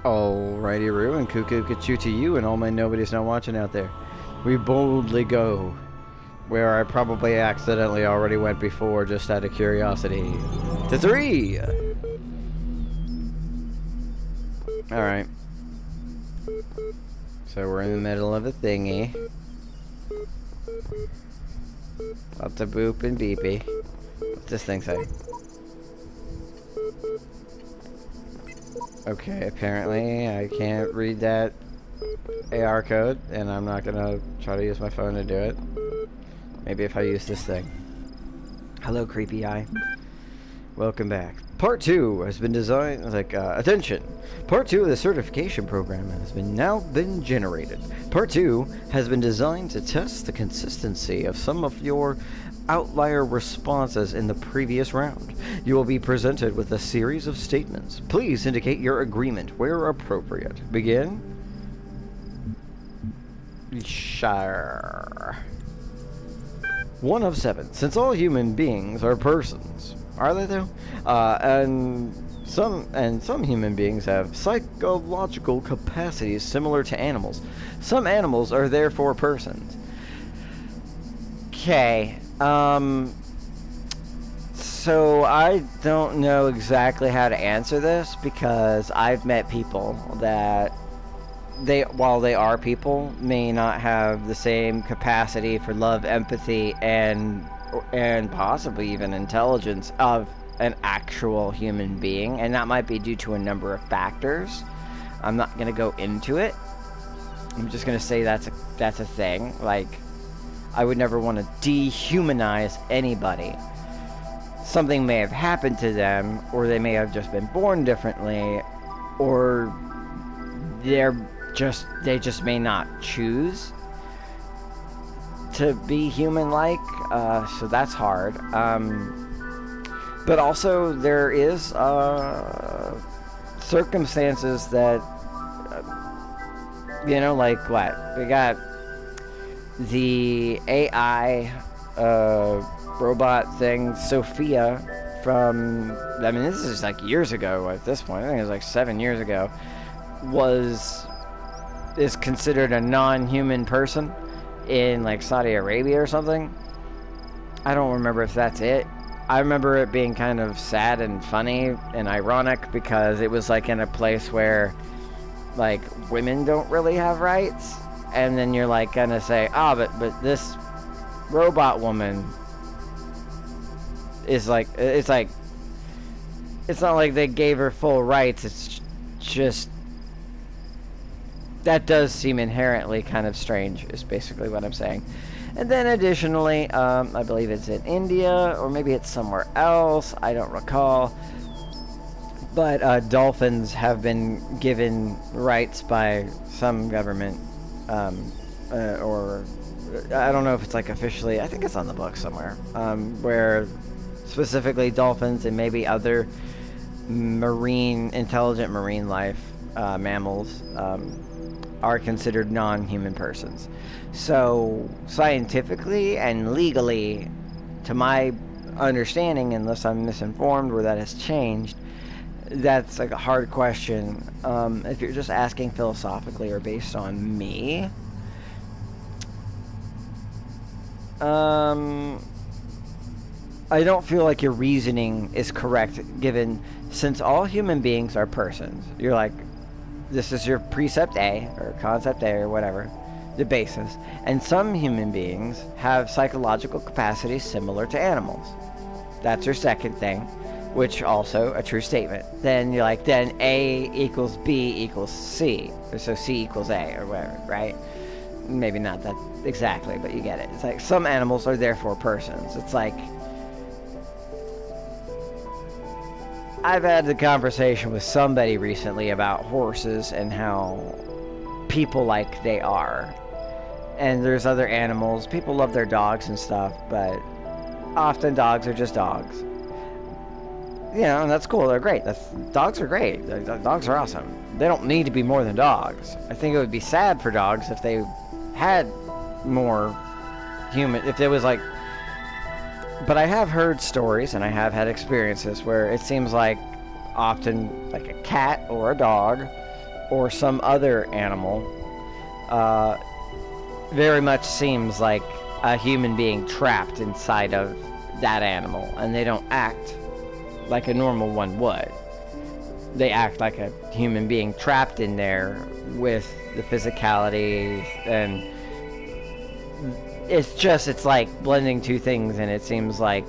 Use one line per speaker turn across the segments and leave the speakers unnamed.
Alrighty, Roo, and cuckoo Kachu to you and all my nobodies not watching out there. We boldly go where I probably accidentally already went before, just out of curiosity. To 3! Alright. So we're in the middle of a thingy. Lots of boop and beepy. What's this thing say? Okay, apparently I can't read that AR code, and I'm not gonna try to use my phone to do it. Maybe if I use this thing. Hello, creepy eye. Welcome back. Part 2 has been designed, attention! Part 2 of the certification program has now been generated. Part 2 has been designed to test the consistency of some of your outlier responses in the previous round. You will be presented with a series of statements. Please indicate your agreement where appropriate. Begin. Sure. 1 of 7. Since all human beings are persons. Are they though? And some human beings have psychological capacities similar to animals. Some animals are therefore persons. Okay. So I don't know exactly how to answer this because I've met people that while they are people, may not have the same capacity for love, empathy, and possibly even intelligence of an actual human being, and that might be due to a number of factors. I'm not going to go into it. I'm just going to say that's a thing. Like, I would never want to dehumanize anybody. Something may have happened to them, or they may have just been born differently, or they just may not choose to be human-like, so that's hard. But also there is circumstances that, like what? We got the AI robot thing, Sophia, from, I mean, this is like years ago at this point. I think it was like 7 years ago. Is considered a non-human person in like Saudi Arabia or something. I don't remember if that's it. I remember it being kind of sad and funny and ironic because it was like in a place where like women don't really have rights, and then you're like gonna say, but this robot woman is like, it's not like they gave her full rights. It's just, that does seem inherently kind of strange, is basically what I'm saying. And then additionally, I believe it's in India, or maybe it's somewhere else, I don't recall. But dolphins have been given rights by some government, or I don't know if it's like officially, I think it's on the book somewhere, where specifically dolphins and maybe other intelligent marine life, mammals, are considered non-human persons. So scientifically and legally, to my understanding, unless I'm misinformed or that has changed, that's like a hard question. If you're just asking philosophically or based on me, I don't feel like your reasoning is correct, given since all human beings are persons. You're like, this is your precept A, or concept A, or whatever, the basis. And some human beings have psychological capacities similar to animals. That's your second thing, which also a true statement. Then you're like, then A equals B equals C. So C equals A, or whatever, right? Maybe not that exactly, but you get it. It's like, some animals are therefore persons. It's like, I've had the conversation with somebody recently about horses and how people like they are. And there's other animals. People love their dogs and stuff, but often dogs are just dogs. And that's cool. They're great. Dogs are great. Dogs are awesome. They don't need to be more than dogs. I think it would be sad for dogs if they had more human, if it was like, but I have heard stories and I have had experiences where it seems like often like a cat or a dog or some other animal very much seems like a human being trapped inside of that animal, and they don't act like a normal one would. They act like a human being trapped in there with the physicality, and it's like blending two things, and it seems like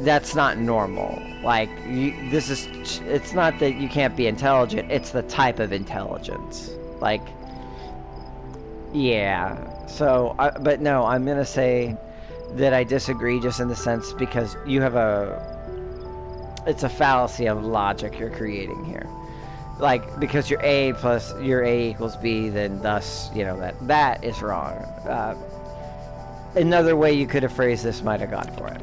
that's not normal. Like, it's not that you can't be intelligent, it's the type of intelligence. Like, yeah. So, but no, I'm gonna say that I disagree, just in the sense because you have it's a fallacy of logic you're creating here. Like, because your A equals B, then thus, that is wrong. Another way you could have phrased this might have gone for it.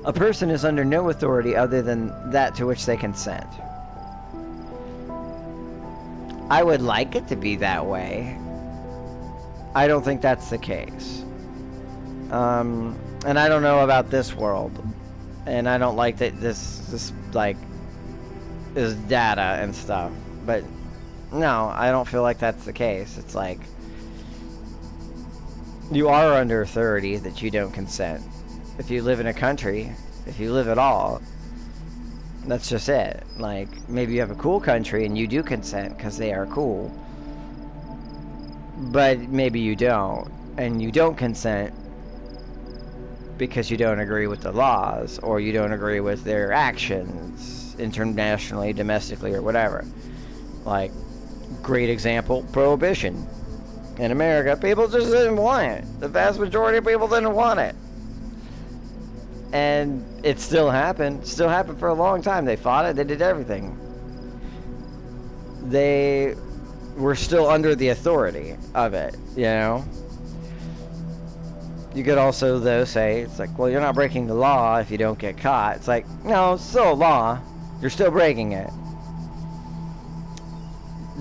A person is under no authority other than that to which they consent. I would like it to be that way. I don't think that's the case. And I don't know about this world. And I don't like that this like, is data and stuff. But, no, I don't feel like that's the case. It's like, you are under authority that you don't consent. If you live in a country, if you live at all, that's just it. Like, maybe you have a cool country and you do consent because they are cool. But maybe you don't. And you don't consent because you don't agree with the laws, or you don't agree with their actions, internationally, domestically, or whatever. Like, great example, prohibition. In America, people just didn't want it. The vast majority of people didn't want it. And it still happened. Still happened for a long time. They fought it. They did everything. They were still under the authority of it, You could also, though, say, it's like, well, you're not breaking the law if you don't get caught. It's like, no, it's still a law. You're still breaking it.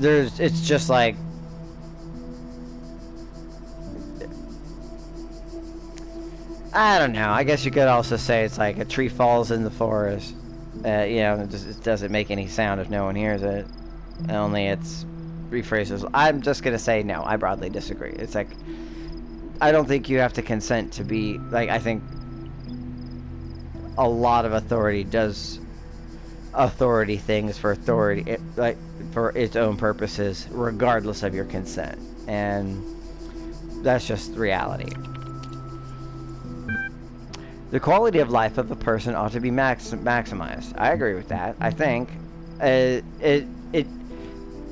It's just like, I don't know. I guess you could also say it's like a tree falls in the forest. It doesn't make any sound if no one hears it. Only it's rephrases. I'm just going to say no. I broadly disagree. It's like, I don't think you have to consent to be, like, I think a lot of authority does authority things for authority, for its own purposes, regardless of your consent. And that's just reality. The quality of life of a person ought to be maximized. I agree with that. I think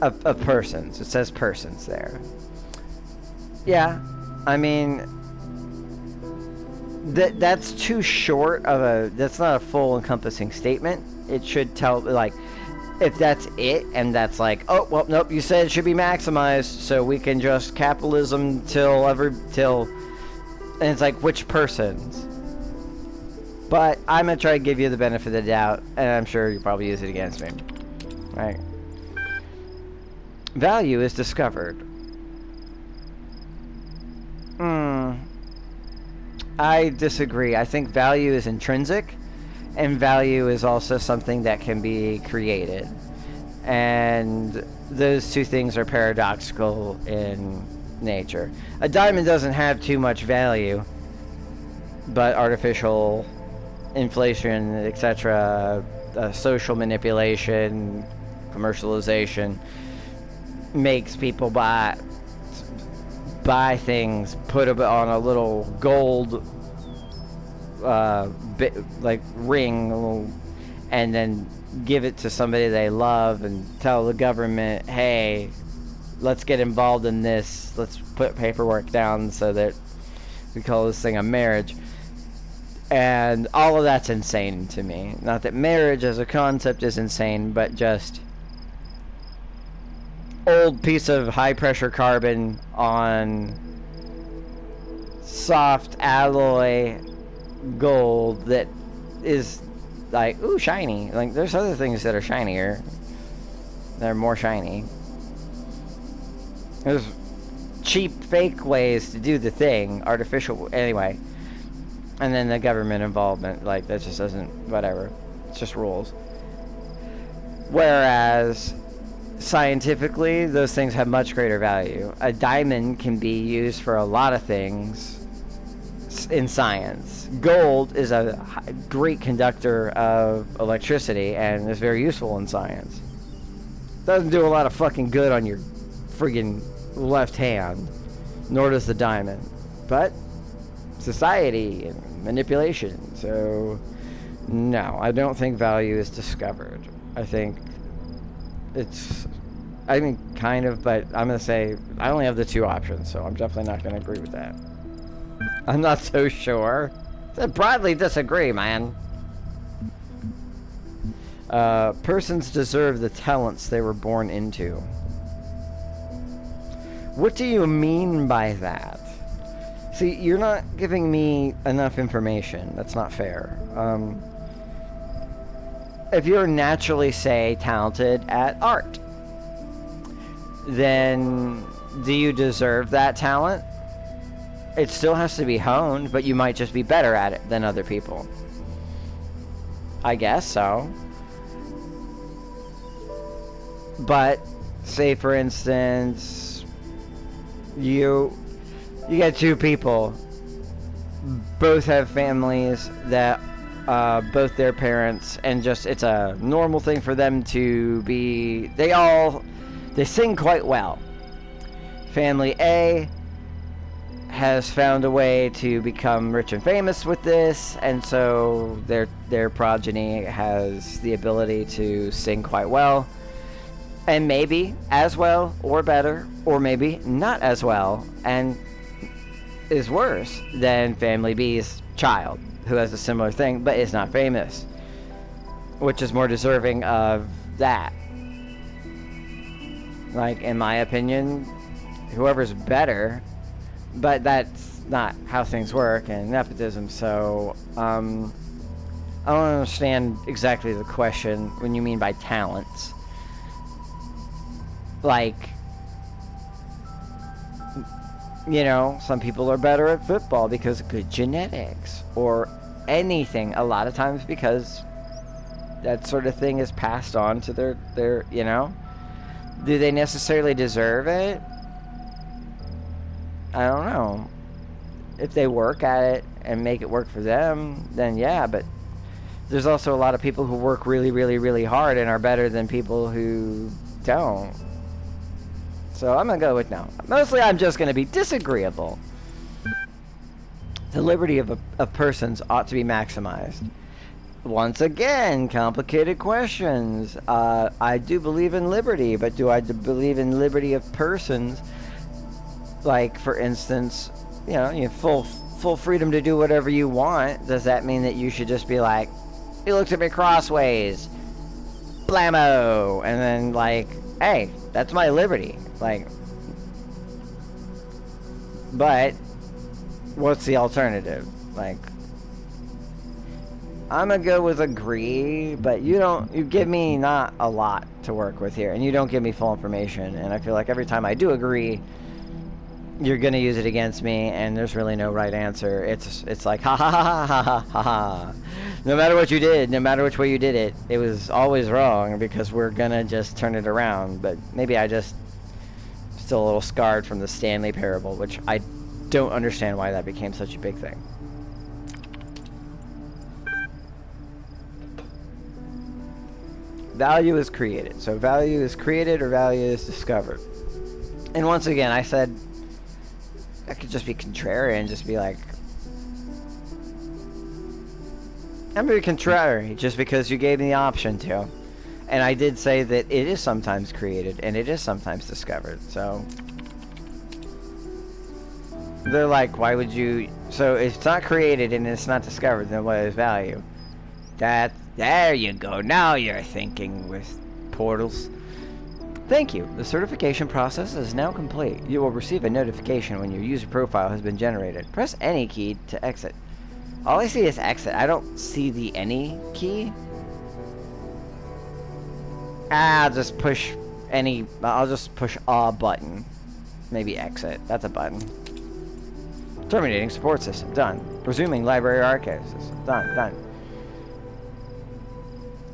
of persons. It says persons there. Yeah, I mean, that's too short of that's not a full encompassing statement. It should tell, like, if that's it, and that's like, oh, well, nope, you said it should be maximized, so we can just capitalism till, and it's like, which persons? But I'm going to try to give you the benefit of the doubt, and I'm sure you'll probably use it against me. Right. Value is discovered. I disagree. I think value is intrinsic, and value is also something that can be created. And those two things are paradoxical in nature. A diamond doesn't have too much value, but artificial inflation, etc., social manipulation, commercialization makes people buy things, put it on a little gold ring, and then give it to somebody they love and tell the government, hey, let's get involved in this, let's put paperwork down so that we call this thing a marriage. And all of that's insane to me. Not that marriage as a concept is insane, but just old piece of high pressure carbon on soft alloy gold that is like, ooh, shiny. Like, there's other things that are shinier. They're more shiny. There's cheap fake ways to do the thing, artificial, anyway. And then the government involvement, like, that just doesn't, whatever. It's just rules. Whereas scientifically, those things have much greater value. A diamond can be used for a lot of things in science. Gold is a great conductor of electricity and is very useful in science. Doesn't do a lot of fucking good on your friggin' left hand, nor does the diamond. But society and manipulation. So no, I don't think value is discovered. I think it's, I mean, kind of, but I'm going to say I only have the two options, so I'm definitely not going to agree with that. I'm not so sure. I broadly disagree, man. Persons deserve the talents they were born into. What do you mean by that? See, you're not giving me enough information. That's not fair. If you're naturally, say, talented at art, then do you deserve that talent? It still has to be honed, but you might just be better at it than other people. I guess so. But, say for instance, you get two people, both have families that both their parents, and just it's a normal thing for them to be, they sing quite well. Family A has found a way to become rich and famous with this, and so their progeny has the ability to sing quite well, and maybe as well or better, or maybe not as well, and is worse than Family B's child, who has a similar thing but is not famous, which is more deserving of that. Like, in my opinion, whoever's better, but that's not how things work in nepotism, so I don't understand exactly the question when you mean by talents. Like, you know, some people are better at football because of good genetics, or anything, a lot of times because that sort of thing is passed on to their you know. Do they necessarily deserve it? I don't know. If they work at it and make it work for them, then yeah, but there's also a lot of people who work really, really, really hard and are better than people who don't. So I'm going to go with no. Mostly I'm just going to be disagreeable. The liberty of persons ought to be maximized. Once again, complicated questions. I do believe in liberty, but do I believe in liberty of persons? Like, for instance, you know, you have full freedom to do whatever you want. Does that mean that you should just be like, he looks at me crossways, blammo, and then like, hey, that's my liberty. Like, but what's the alternative? Like, I'm gonna go with agree, but you give me not a lot to work with here, and you don't give me full information, and I feel like every time I do agree, you're gonna use it against me, and there's really no right answer. It's like ha ha ha ha ha ha ha. No matter what you did, no matter which way you did it, it was always wrong because we're gonna just turn it around. But maybe I just still a little scarred from the Stanley Parable, which I don't understand why that became such a big thing. Value is created. So value is created or value is discovered. And once again, I said I could just be contrarian and just be like, I'm being contrary just because you gave me the option to. And I did say that it is sometimes created and it is sometimes discovered. So they're like, why would you? So if it's not created and it's not discovered, then what is value? There you go. Now you're thinking with portals. Thank you. The certification process is now complete. You will receive a notification when your user profile has been generated. Press any key to exit. All I see is exit. I don't see the any key. I'll just push a button. Maybe exit. That's a button. Terminating support system. Done. Resuming library archive system. Done.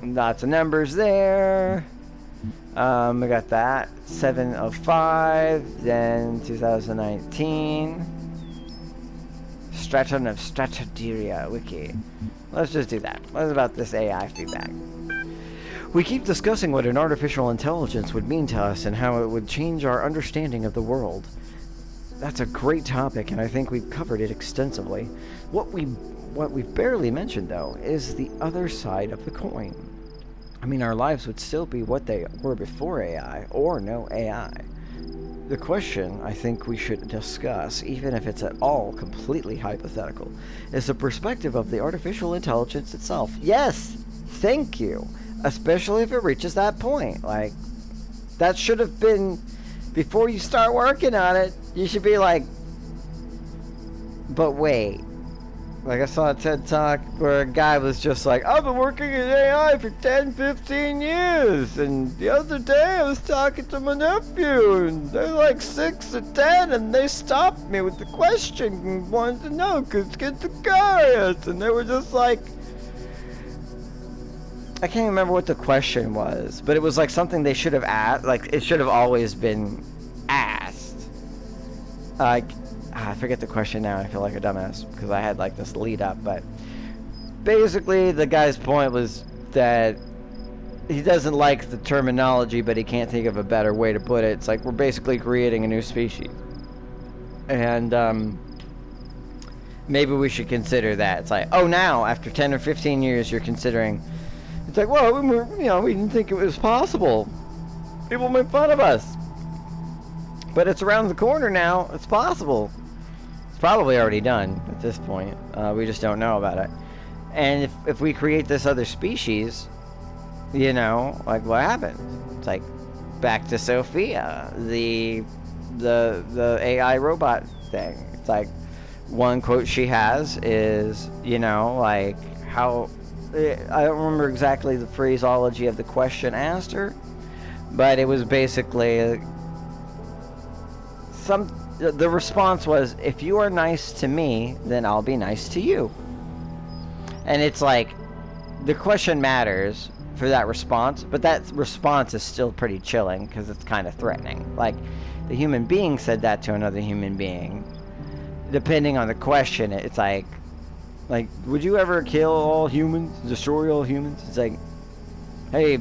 Lots of numbers there. We got that 705, then 2019. Straton of Stratoderia Wiki. Let's just do that. What about this AI feedback? We keep discussing what an artificial intelligence would mean to us and how it would change our understanding of the world. That's a great topic, and I think we've covered it extensively. What we've barely mentioned, though, is the other side of the coin. I mean, our lives would still be what they were before AI, or no AI. The question I think we should discuss, even if it's at all completely hypothetical, is the perspective of the artificial intelligence itself. Yes! Thank you! Especially if it reaches that point. Like, that should have been, before you start working on it, you should be like, but wait. Like, I saw a TED Talk where a guy was just like, I've been working in AI for 10, 15 years. And the other day I was talking to my nephew, and they're like 6 or 10, and they stopped me with the question and wanted to know, because kids are curious. And they were just like, I can't remember what the question was, but it was like something they should have asked. Like, it should have always been asked. Like, I forget the question now. I feel like a dumbass because I had like this lead up, but basically the guy's point was that he doesn't like the terminology, but he can't think of a better way to put it. It's like we're basically creating a new species, and maybe we should consider that. It's like, oh, now after 10 or 15 years, you're considering. It's like, well, we didn't think it was possible. People made fun of us, but it's around the corner now. It's possible. Probably already done at this point. We just don't know about it. And if we create this other species, like what happens? It's like back to Sophia, the AI robot thing. It's like one quote she has is, like how I don't remember exactly the phraseology of the question asked her, but it was basically the response was, if you are nice to me, then I'll be nice to you. And it's like, the question matters for that response, but that response is still pretty chilling because it's kind of threatening. Like, the human being said that to another human being. Depending on the question, it's like, would you ever kill all humans, destroy all humans? It's like, hey,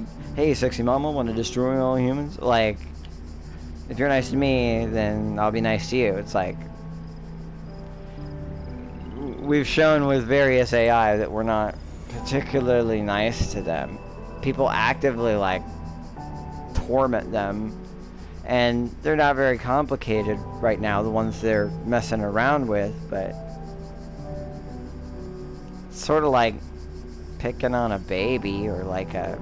sexy mama, want to destroy all humans? Like, if you're nice to me, then I'll be nice to you. It's like, we've shown with various AI that we're not particularly nice to them. People actively, like, torment them. And they're not very complicated right now, the ones they're messing around with, but it's sort of like picking on a baby or like a,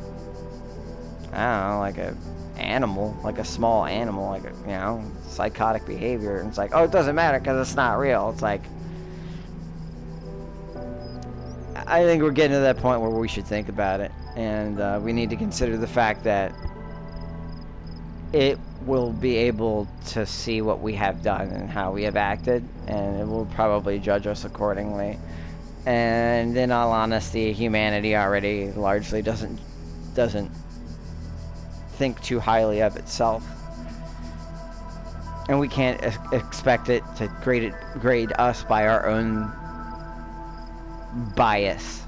I don't know, like a animal, like a small animal, like a, psychotic behavior. And it's like, oh, it doesn't matter because it's not real. It's like, I think we're getting to that point where we should think about it, and we need to consider the fact that it will be able to see what we have done and how we have acted, and it will probably judge us accordingly. And in all honesty, humanity already largely doesn't think too highly of itself, and we can't expect it to grade us by our own bias,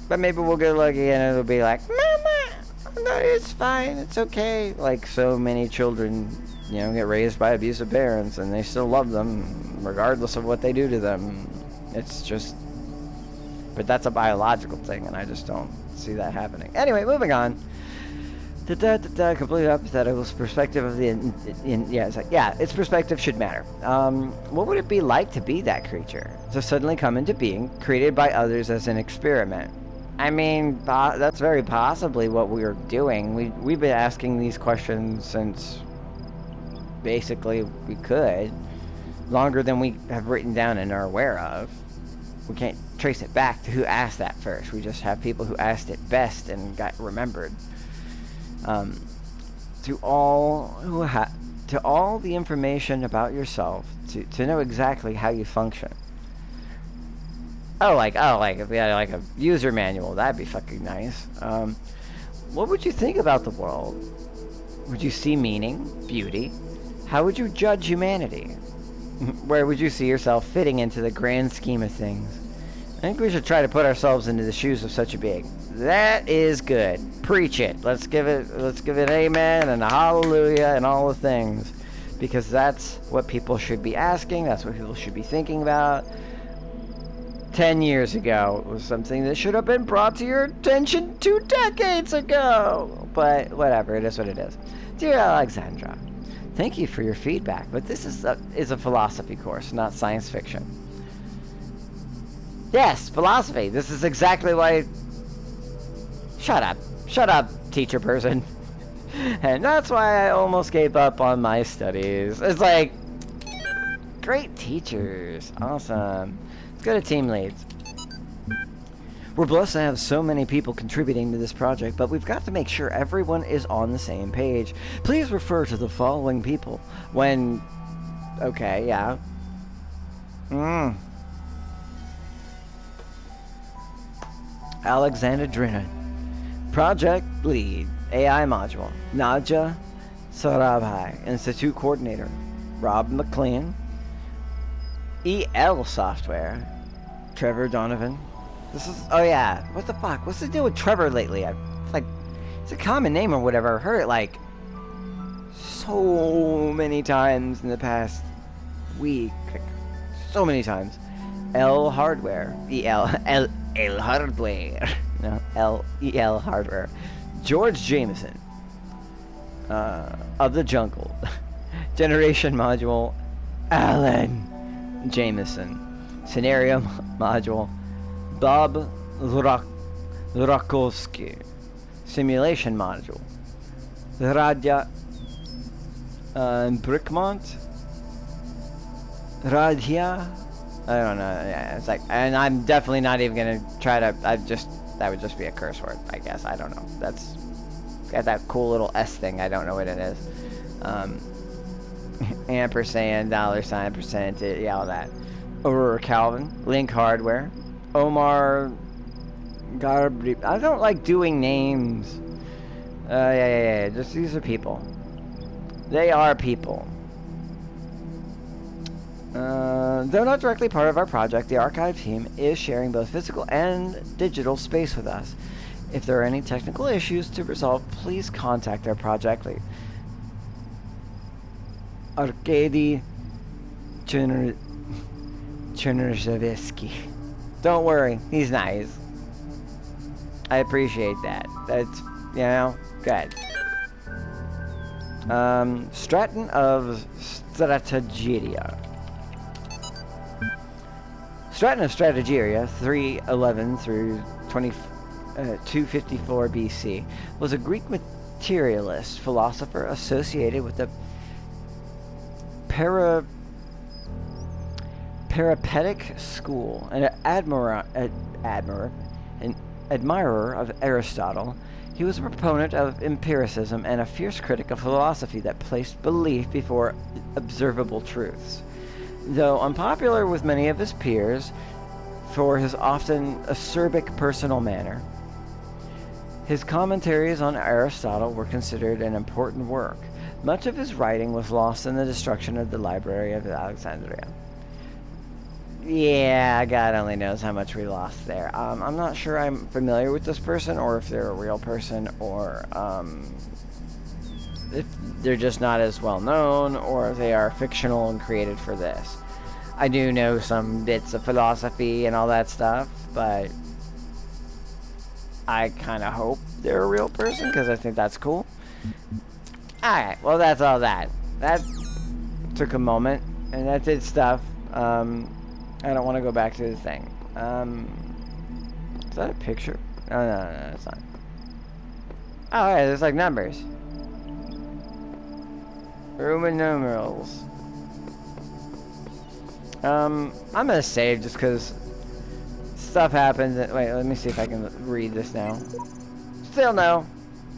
but maybe we'll get lucky and it'll be like, Mama, no, it's fine, it's okay. Like so many children, get raised by abusive parents and they still love them regardless of what they do to them. It's just, but that's a biological thing, and I just don't see that happening. Anyway, moving on. Completely hypothetical perspective of the it's like, its perspective should matter. What would it be like to be that creature, to suddenly come into being, created by others as an experiment? I mean, that's very possibly what we are doing. We've been asking these questions since basically we could, longer than we have written down and are aware of. We can't trace it back to who asked that first. We just have people who asked it best and got remembered. To all the information about yourself, to know exactly how you function. like if we had like a user manual, that'd be fucking nice. What would you think about the world? Would you see meaning, beauty? How would you judge humanity? Where would you see yourself fitting into the grand scheme of things? I think we should try to put ourselves into the shoes of such a being. That is good. Preach it. Let's give it amen and a hallelujah and all the things. Because that's what people should be asking. That's what people should be thinking about. 10 years ago, it was something that should have been brought to your attention 2 decades ago. But whatever, it is what it is. Dear Alexandra, thank you for your feedback, but this is a philosophy course, not science fiction. Yes, philosophy. This is exactly why... Shut up, teacher person. And that's why I almost gave up on my studies. It's like, great teachers. Awesome. Let's go to team leads. We're blessed to have so many people contributing to this project, but we've got to make sure everyone is on the same page. Please refer to the following people when... Okay, yeah. Alexander Drinan. Project Lead. AI Module. Nadja Sarabhai. Institute Coordinator. Rob McLean. EL Software. Trevor Donovan. This is... Oh, yeah. What the fuck? What's the deal with Trevor lately? It's a common name or whatever. I've heard it, like, so many times in the past week. So many times. L Hardware. L Hardware. No, L Hardware. George Jameson. Of the Jungle. Generation Module. Alan Jameson. Scenario Module. Bob Rakowski. Simulation Module. Radya Brickmont. Radhya. I don't know. Yeah, it's like, and I'm definitely not even gonna try to. That would just be a curse word, I guess. I don't know. That's got that cool little S thing. I don't know what it is. Ampersand, $, percentage, yeah, all that. Calvin, Link Hardware, Omar Garbri. I don't like doing names. Yeah. Just these are people. They are people. Though not directly part of our project, the archive team is sharing both physical and digital space with us. If there are any technical issues to resolve, please contact our project lead. Arkady Chernyshevsky. Don't worry, he's nice. I appreciate that. That's, good. Stratton of Strategeria. Stratton of Strategeria, 311 through 254 BC, was a Greek materialist philosopher associated with the Peripatetic school, an admirer of Aristotle. He was a proponent of empiricism and a fierce critic of philosophy that placed belief before observable truths. Though unpopular with many of his peers for his often acerbic personal manner, his commentaries on Aristotle were considered an important work. Much of his writing was lost in the destruction of the Library of Alexandria. Yeah, God only knows how much we lost there. I'm not sure I'm familiar with this person, or if they're a real person, or if they're just not as well known, or if they are fictional and created for this. I do know some bits of philosophy and all that stuff, but I kind of hope they're a real person, because I think that's cool. Alright, well that's all that. That took a moment, and that did stuff. I don't want to go back to the thing. Is that a picture? No, it's not. Oh, yeah, there's like numbers. Roman numerals. I'm gonna save just because stuff happens. Wait, let me see if I can read this now. Still no.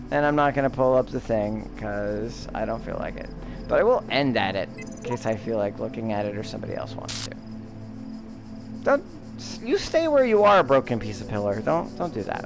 And I'm not gonna pull up the thing because I don't feel like it. But I will end at it in case I feel like looking at it or somebody else wants to. You stay where you are, broken piece of pillar. Don't do that.